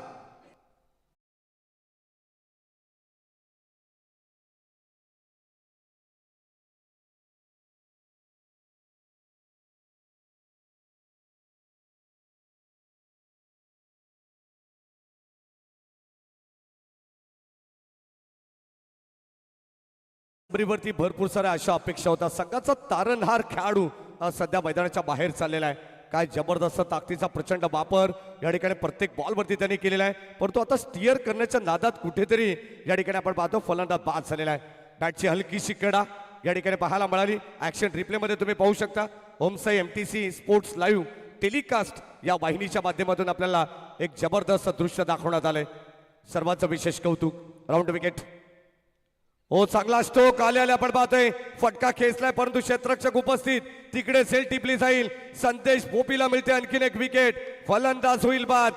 वरती भरपूर साऱ्या अशा अपेक्षा होता. संघाचा तारणहार खेळाडू सध्या मैदानाच्या बाहेर चाललेला आहे. काय जबरदस्त ताकदीचा प्रचंड वापर या ठिकाणी प्रत्येक बॉलवरती त्यांनी केलेला आहे. परंतु आता स्टिअर करण्याच्या नादात कुठेतरी या ठिकाणी आपण पाहतो फलंदाज बाद झालेला आहे. बॅटची हलकीशी कडा या ठिकाणी पाहायला मिळाली. ऍक्शन रिप्ले मध्ये तुम्ही पाहू शकता. Om Sai MTC sports live telecast या वाहिनीच्या माध्यमातून आपल्याला एक जबरदस्त दृश्य दाखवण्यात आलंय. सर्वांचं विशेष कौतुक. Round wicket. हो, चांगला स्ट्रोक आलेला आपण पाहतोय. फटका खेचलाय परंतु क्षेत्ररक्षक उपस्थित. तिकडे सेल टिपली जाईल. संदेश भोपीला मिळते आणखीन एक विकेट. फलंदाज होईल बाद.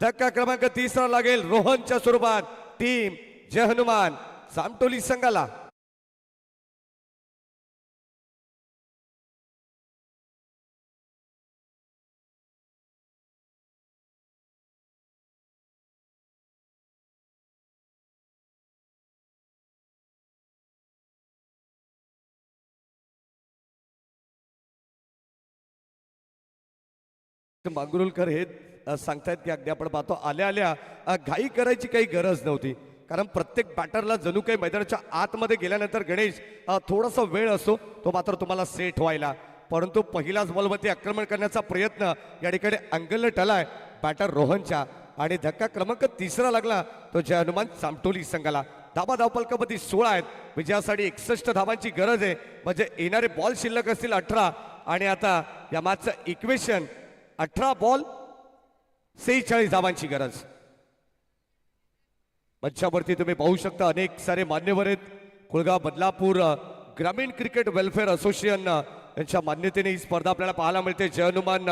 धक्का क्रमांक 3 लागेल रोहनच्या स्वरूपात टीम जय हनुमान सामटोली संघाला. मांगरुळकर हे सांगतायत की अगदी आपण पाहतो आल्या आल्या घाई करायची काही गरज नव्हती, कारण प्रत्येक बॅटरला जणू काही मैदानाच्या आतमध्ये गेल्यानंतर गणेश थोडासा वेळ असतो तो मात्र तुम्हाला सेट व्हायला, परंतु पहिलाच बॉलवरती आक्रमण करण्याचा प्रयत्न या ठिकाणी अंगलने टलाय बॅटर रोहनच्या आणि धक्का क्रमांक 3 लागला तो जय हनुमान चामटोली संघाला. धाबा धावपलकामध्ये 16 आहेत, विजयासाठी 61 धावांची गरज आहे, म्हणजे येणारे बॉल शिल्लक असतील 18 आणि आता या मॅचचं इक्वेशन 18 बॉल 46 धावांची गरज. मंचावरती तुम्ही पाहू शकता अनेक सारे मान्यवर आहेत. कुळगाव बदलापूर ग्रामीण क्रिकेट वेलफेअर असोसिएशन यांच्या मान्यतेने ही स्पर्धा आपल्याला पाहायला मिळते. जय हनुमान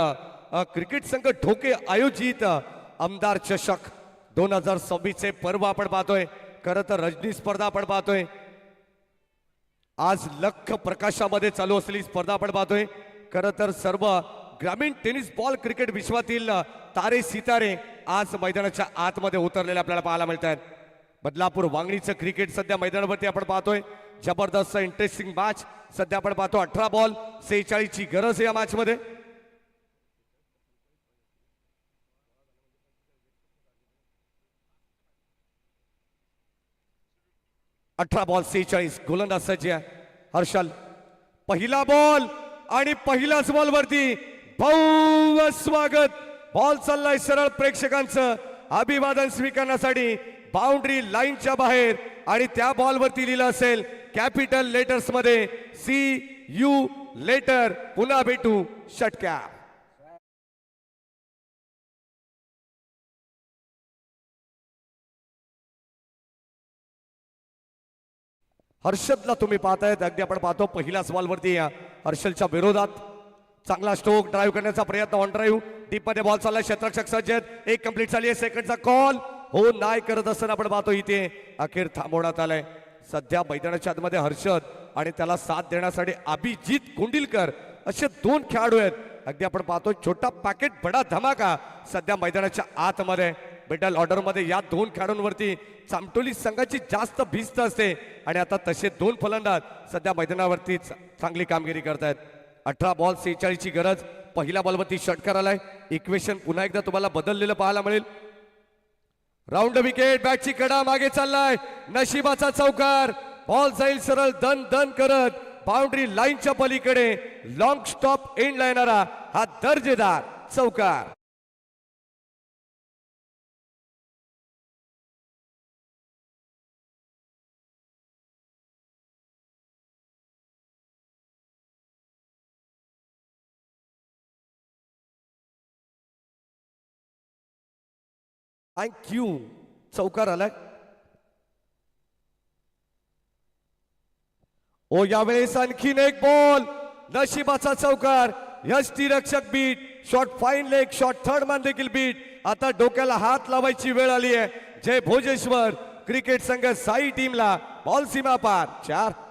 क्रिकेट संघ ढोके आयोजित आमदार चषक 2026 चे पर्व आपण पाहतोय. खरं तर रजनी स्पर्धा आपण पाहतोय. आज लख प्रकाशामध्ये चालू असलेली स्पर्धा आपण पाहतोय. खरं तर सर्व ग्रामीण टेनिस बॉल क्रिकेट विश्वातील तारे सितारे आज मैदानाच्या आतमध्ये उतरलेले आपल्याला पाहायला मिळत आहेत. बदलापूर वांगणीचं क्रिकेट सध्या मैदानावरती आपण पाहतोय. जबरदस्त इंटरेस्टिंग मॅच सध्या आपण पाहतो. 18 बॉल 46 ची गरज आहे या मॅच मध्ये. 18 बॉल 46 गोलंदाज सज्ज आहे हर्षल. पहिला बॉल आणि पहिल्याच बॉलवरती भव्य स्वागत. बॉल चाललाय सरळ प्रेक्षकांचं अभिवादन स्वीकारण्यासाठी बाउंड्री लाईनच्या बाहेर आणि त्या बॉलवरती लिहिलं असेल कॅपिटल लेटर्स मध्ये CU लेटर. पुन्हा भेटू षटक्या. हर्षदला तुम्ही पाहतायत. अगदी आपण पाहतो पहिल्याच बॉलवरती हर्षलच्या विरोधात चांगला स्ट्रोक ड्राईव्ह करण्याचा प्रयत्न. ऑन ड्राईव्ह डीप मध्ये बॉल चालला. क्षेत्ररक्षक सज्ज आहेत. एक कंप्लीट झाली आहे. सेकंडचा कॉल हो नाही करत असताना आपण पाहतो इथे अखेर थांबवण्यात आलाय. सध्या मैदानाच्या आतमध्ये हर्षद आणि त्याला साथ देण्यासाठी अभिजित कुंडिलकर असे 2 खेळाडू आहेत. अगदी आपण पाहतो छोटा पॅकेट बडा धमाका सध्या मैदानाच्या आतमध्ये. मिडल ऑर्डर मध्ये या 2 खेळाडूंवरती चामटोली संघाची जास्त भिस्त असते आणि आता तसे 2 फलंदाज सध्या मैदानावरती चांगली कामगिरी करतायत. 18 बॉल 46 ची गरज. पहिल्या बॉलवरती षटकार आलाय. इक्वेशन पुन्हा एकदा तुम्हाला बदललेलं पाहायला मिळेल. Round wicket. बॅटची कडा मागे चाललाय. नशिबाचा चौकार. बॉल जाईल सरळ दन दन करत बाउंड्री लाईनच्या पलीकडे. लॉंग स्टॉप एंडला येणारा हा दर्जेदार चौकार. थँक्यू. चौकार आलाय. ओ यावेळेस आणखीन एक बॉल. नशिबाचा चौकार. यष्टीरक्षक beat. Shot fine leg. Shot third man देखील बीट. आता डोक्याला हात लावायची वेळ आली आहे. जय भोजेश्वर क्रिकेट संघ साई टीमला बॉल सीमा पार. 4.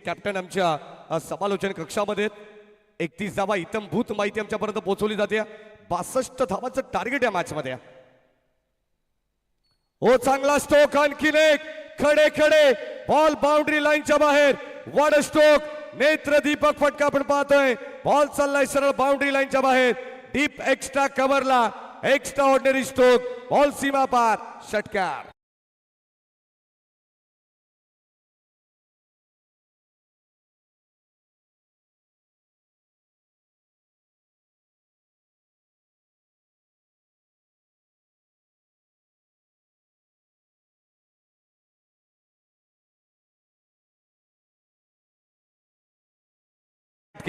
कॅप्टन आमच्या समालोचन कक्षामध्ये 31 धावा इतंभूत माहिती आमच्यापर्यंत पोहोचवली जाते. 62 धावांचं टार्गेट या मॅच मध्ये. हो चांगला स्ट्रोक. आणखीन एक. खडे खडे बॉल बाउंड्री लाईनच्या बाहेर. वड स्ट्रोक. नेत्र दीपक फटका आपण पाहतोय. बॉल चाललाय सरळ बाउंड्री लाईनच्या बाहेर. डीप एक्स्ट्रा कव्हरला. Extraordinary stroke. बॉल सीमा पार. षटकार.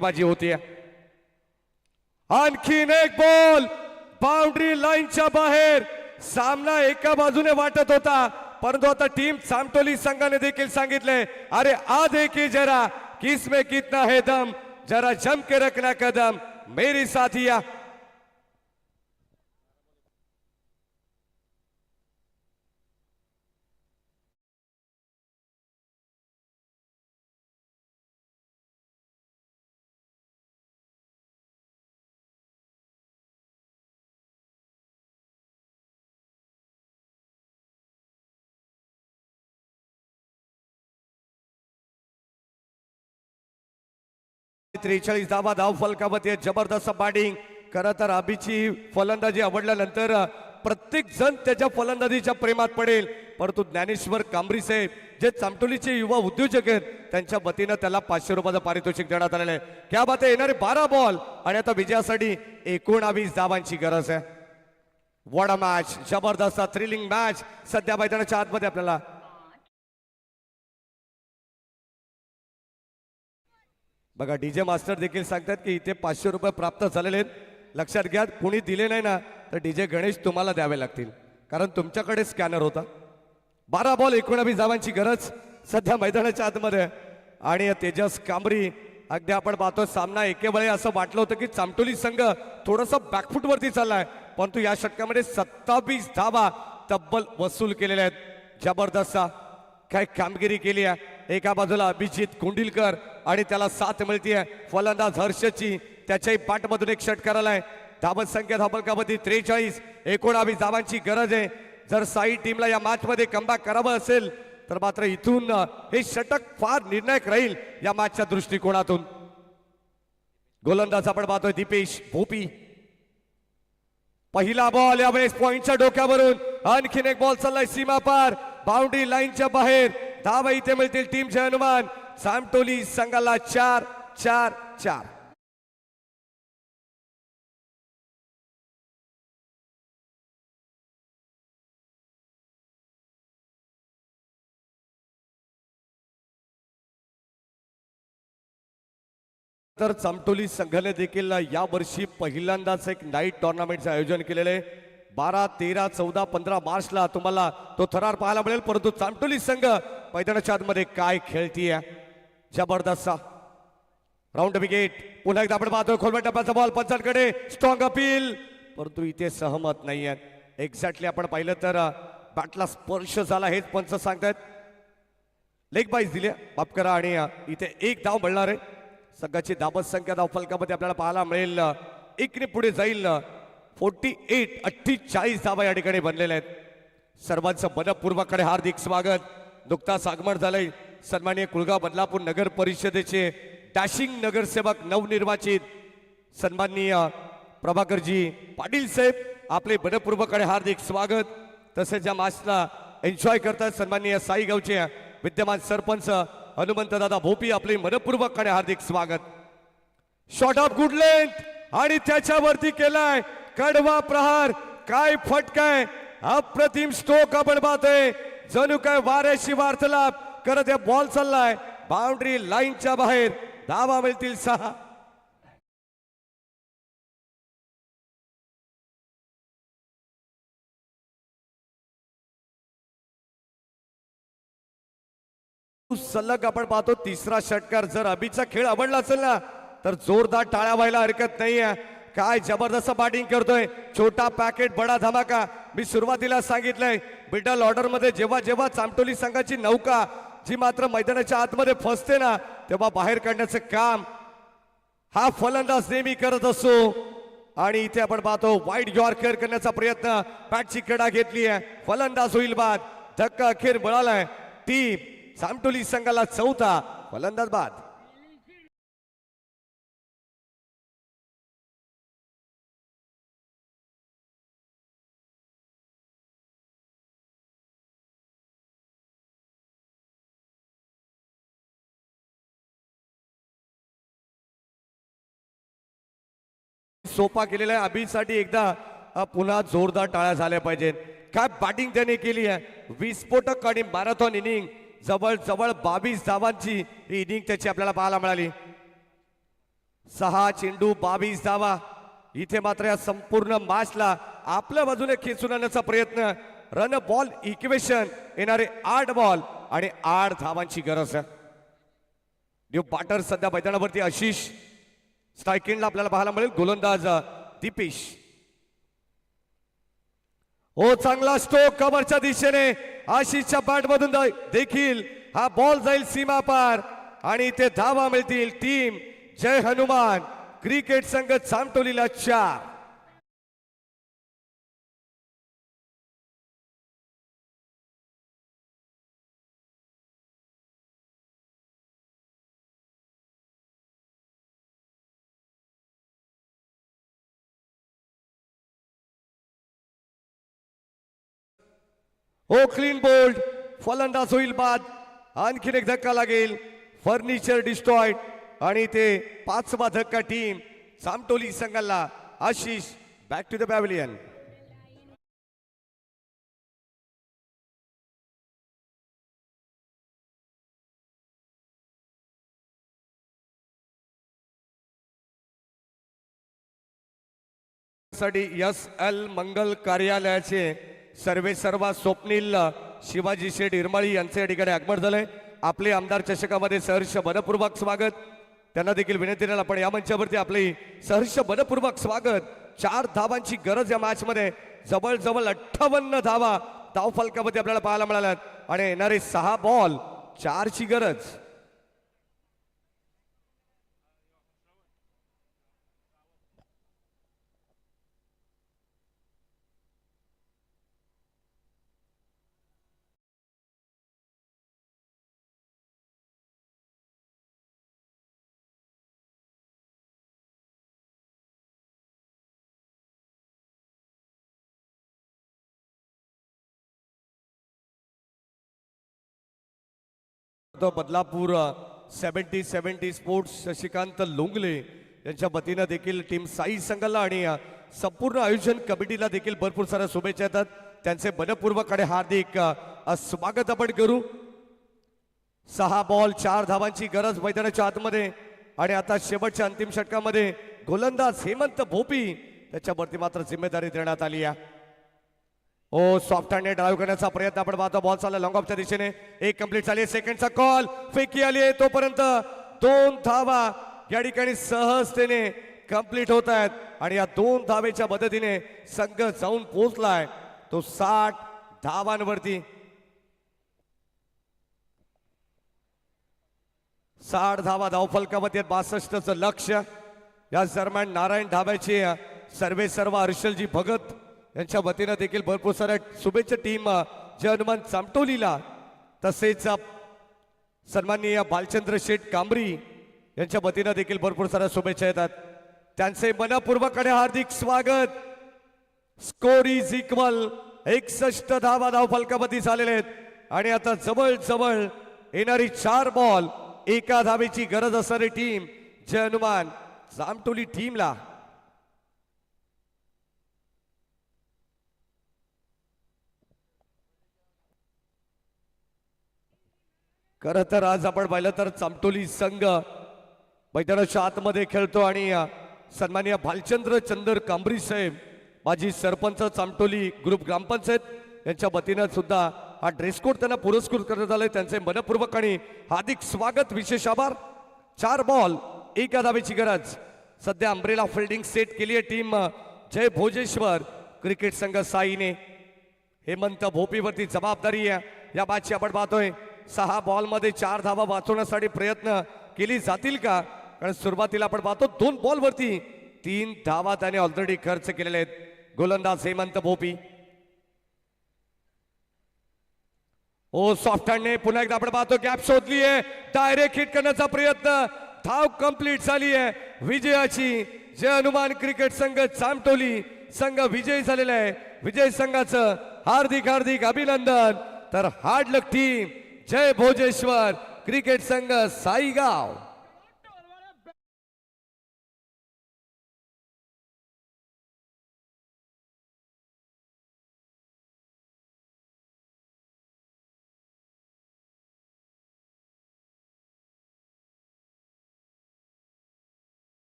बाजी होती. आणखीन एक बॉल बाउंड्री लाईनच्या बाहेर. सामना एका बाजूने वाटत होता, परंतु आता टीम चामटोली संघाने देखील सांगितले अरे आ देखिए जरा किसमें कितना है दम. जरा जम के रखना कदम मेरी साथिया. त्रेचाळीस धावा धाव फलकामध्ये जबरदस्त बॅटिंग. खरं तर अभिची फलंदाजी आवडल्यानंतर प्रत्येक जण त्याच्या फलंदाजीच्या प्रेमात पडेल, परंतु ज्ञानेश्वर कांबरी साहेब जे चामटोलीचे युवा उद्योजक आहेत त्यांच्या वतीनं त्याला 500 रुपयाचं पारितोषिक देण्यात आलेलं आहे. क्या बात आहे. येणारे 12 बॉल आणि आता विजयासाठी 19 धावांची गरज आहे. What a match. जबरदस्त थ्रिलिंग मॅच सध्या मैदानाच्या आतमध्ये आपल्याला बघा. डीजे मास्टर देखील सांगतात की इथे 500 रुपये प्राप्त झालेले आहेत. लक्षात घ्या, कोणी दिले नाही ना तर डीजे गणेश तुम्हाला द्यावे लागतील, कारण तुमच्याकडे स्कॅनर होता. 12 बॉल 19 धावांची गरज सध्या मैदानाच्या आतमध्ये. आणि तेजस कांबरी अगदी आपण पाहतो सामना एकेवेळी असं वाटलं होतं की चामटोली संघ थोडंसं बॅकफुटवरती चाललाय, परंतु या षटकामध्ये 27 धावा तब्बल वसूल केलेल्या आहेत. जबरदस्त काय कामगिरी केली आहे. एका बाजूला अभिजित कुंडिलकर आणि त्याला साथ मिळतीये फलंदाज हर्षची, त्याच्याही पाठमधून एक षटकार आलाय. धावत संख्या धावकामध्ये 43. 19 धावांची गरज आहे. जर साई टीमला या मॅच मध्ये कमबॅक करावं असेल तर मात्र इथून हे षटक फार निर्णायक राहील या मॅचच्या दृष्टिकोनातून. गोलंदाज आपण पाहतोय दीपेश भोपी. पहिला बॉल यावेळेस पॉइंटच्या डोक्यावरून आणखीन एक बॉल चाललाय सीमा पार बाउंड्री लाईनच्या बाहेर. धावा इथे मिळतील टीमचे अनुमान. चामटोली संघाला 4-4-4. तर चामटोली संघाने देखील या वर्षी पहिल्यांदाच एक नाईट टुर्नामेंटचं आयोजन केलेलं आहे. 12, 13, 14, 15 मार्चला तुम्हाला तो थरार पाहायला मिळेल, परंतु चामटोली संघ मैदानाच्या आतमध्ये काय खेळतीये. जबरदस्त राऊंड विकेट. पुन्हा एकदा आपण पाहतोय खोलव्या टप्प्याचा बॉल पंचांकडे. स्ट्रॉंग अपील, परंतु इथे सहमत नाही आहेत. एक्झॅक्टली आपण पाहिलं तर बॅटला स्पर्श झाला हेच पंच सांगतायत. लेग बाईस दिले माफ करा आणि इथे एक धाव मिळणार आहे. संघाची धावत संख्या धाव फलकामध्ये आपल्याला पाहायला मिळेल. एकने पुढे जाईल. 48 धावा या ठिकाणी बनलेल्या आहेत. सर्वांचं मनपूर्वकडे हार्दिक स्वागत. नुकताच आगमन झालंय सन्माननीय कुळगाव बदलापूर नगर परिषदेचे डॅशिंग नगरसेवक नवनिर्वाचित सन्माननीय प्रभाकरजी पाटील साहेब, आपले मनपूर्वकडे हार्दिक स्वागत. तसेच या मॅचला एन्जॉय करतात सन्माननीय साईगावचे विद्यमान सरपंच हनुमंत दादा भोपी, आपले मनपूर्वकडे हार्दिक स्वागत. शॉट ऑफ गुड लेंथ आणि त्याच्यावरती केलाय कडवा प्रहार. काय फटकाय, अप्रतिम स्ट्रोक आपण पाहतोय. जणू काय वाऱ्याशी वार्तालाप करत या बॉल चाललाय बाउंड्री लाईनच्या बाहेर. धावा मिळतील 6. सलग आपण पाहतो तिसरा षटकार. जर अभिचा खेळ आवडला असेल ना तर जोरदार टाळ्या व्हायला हरकत नाहीये. काय जबरदस्त बॅटिंग करतोय. छोटा पॅकेट बडा धमाका. मी सुरुवातीला सांगितलंय मिडल ऑर्डर मध्ये जेव्हा जेव्हा चामटोली संघाची नौका जी मात्र मैदानाच्या आतमध्ये फसते ना तेव्हा बाहेर काढण्याचं काम हा फलंदाज नेहमी करत असतो. आणि इथे आपण पाहतो वाईड यॉर्कर करण्याचा प्रयत्न. बॅटची कडा घेतली आहे. फलंदाज होईल बाद. धक्का अखेर मिळालाय. टीम चामटोली संघाला 4था फलंदाज बाद. सोपा केलेला आहे अभिसाठी. एकदा पुन्हा जोरदार टाळ्या झाल्या पाहिजेत. काय बॅटिंग त्याने केली आहे. विस्फोटक आणि मॅरेथॉन इनिंग. जवळ जवळ 22 धावांची ही इनिंग त्याची आपल्याला पाहायला मिळाली. 6 चेंडू 22 धावा. इथे मात्र या संपूर्ण मॅचला आपल्या बाजूने खेचून आणण्याचा प्रयत्न. Run ball equation. येणारे 8 बॉल आणि 8 धावांची गरज आहे. न्यू बॅटर सध्या मैदानावरती आशिष स्ट्रायकिंगला आपल्याला पाहायला मिळेल गोलंदाज दीपेश. हो चांगला स्ट्रोक कव्हरच्या दिशेने आशिषच्या बॅट मधून देखील हा बॉल जाईल सीमा पार आणि ते धावा मिळतील. टीम जय हनुमान क्रिकेट संघ चामटोलीला 4. हो क्लीन बोल्ड फलंदाज होईल बाद. आणखीन एक धक्का लागेल. फर्निचर डिस्ट्रॉइड आणि ते 5वा धक्का टीम चामटोली संघाला. Ashish back to the pavilion. साठी SL मंगल कार्यालयाचे सर्वेसर्वा स्वप्नील शिवाजी शेठ इरमाळी यांचे या ठिकाणी आगमन झालंय. आपले आमदार चषकामध्ये सहर्ष मनपूर्वक स्वागत. त्यांना देखील विनंती केली आपण या मंचावरती आपले सहर्ष मनपूर्वक स्वागत. 4 धावांची गरज या मॅच मध्ये. जवळजवळ 58 धावा धाव फलकामध्ये आपल्याला पाहायला मिळाल्यात आणि येणारे 6 बॉल 4 ची गरज. बदलापूर 70 स्पोर्ट्स शशिकांत लोंगले यांच्या वतीनं देखील टीम साई संघाला आणि संपूर्ण आयोजन कमिटीला देखील भरपूर साऱ्या शुभेच्छा येतात. त्यांचे मनपूर्वक आणि हार्दिक स्वागत आपण करू. 6 बॉल 4 धावांची गरज मैदानाच्या आतमध्ये आणि आता शेवटच्या अंतिम षटकामध्ये गोलंदाज हेमंत भोपी त्याच्यावरती मात्र जिम्मेदारी देण्यात आली आहे. ओ सॉफ्ट हँड ड्राईव्ह करण्याचा प्रयत्न आपण पाहतो. बॉल चालला लॉंग ऑफच्या दिशेने. एक कंप्लीट झाली. सेकंडचा कॉल फेकी आली आहे. तोपर्यंत 2 धावा या ठिकाणी सहजतेने कंप्लीट होत आहेत आणि या 2 धावेच्या मदतीने संघ जाऊन पोहोचलाय तो 60 धावांवरती. 60 धावा धावफलकामध्ये 62चं लक्ष्य. या दरम्यान नारायण ढाब्याचे सर्वेसर्वा हर्षलजी भगत यांच्या वतीनं देखील भरपूर साऱ्या शुभेच्छा टीम जय हनुमान चामटोलीला. तसेच सन्माननीय बालचंद्र शेठ कांबरी यांच्या वतीनं देखील भरपूर साऱ्या शुभेच्छा येतात. त्यांचे मनपूर्वक आणि हार्दिक स्वागत. Score is equal. 61 धावा धावफलकामध्ये झालेले आहेत आणि आता जवळ येणारी 4 बॉल 1 धावेची गरज असणारी टीम जय हनुमान चामटोली टीमला. खरं तर आज आपण पाहिलं तर चामटोली संघ मैदानाच्या आतमध्ये खेळतो आणि सन्माननीय भालचंद्र चंदर कांबरी साहेब माजी सरपंच चामटोली ग्रुप ग्रामपंचायत यांच्या वतीनं सुद्धा हा ड्रेस कोड त्यांना पुरस्कृत करण्यात आलाय. त्यांचे मनपूर्वक आणि हार्दिक स्वागत. विशेष आभार. 4 बॉल 1 धावेची गरज. सध्या अंब्रेला फिल्डिंग सेट केली आहे टीम जय भोजेश्वर क्रिकेट संघ साईने. हेमंत भोपीवरती जबाबदारी आहे या मॅचची. आपण पाहतोय 6 बॉल मध्ये 4 धावा वाचवण्यासाठी प्रयत्न केली जातील का? कारण सुरुवातीला आपण पाहतो 2 बॉल वरती 3 धावा त्याने ऑलरेडी खर्च केलेले आहेत. गोलंदाज हेमंत भोपी. ओ सॉफ्ट हँडने पुन्हा एकदा आपण पाहतो गॅप शोधली आहे. डायरेक्ट हिट करण्याचा प्रयत्न. धाव कंप्लीट झाली आहे विजयाची. जय हनुमान क्रिकेट संघ चामटोली संघ विजयी झालेला आहे. विजय संघाचं हार्दिक अभिनंदन. तर हार्ड लक टीम जय भोजेश्वर क्रिकेट संघ साईगाव.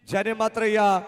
ज्याने मात्र या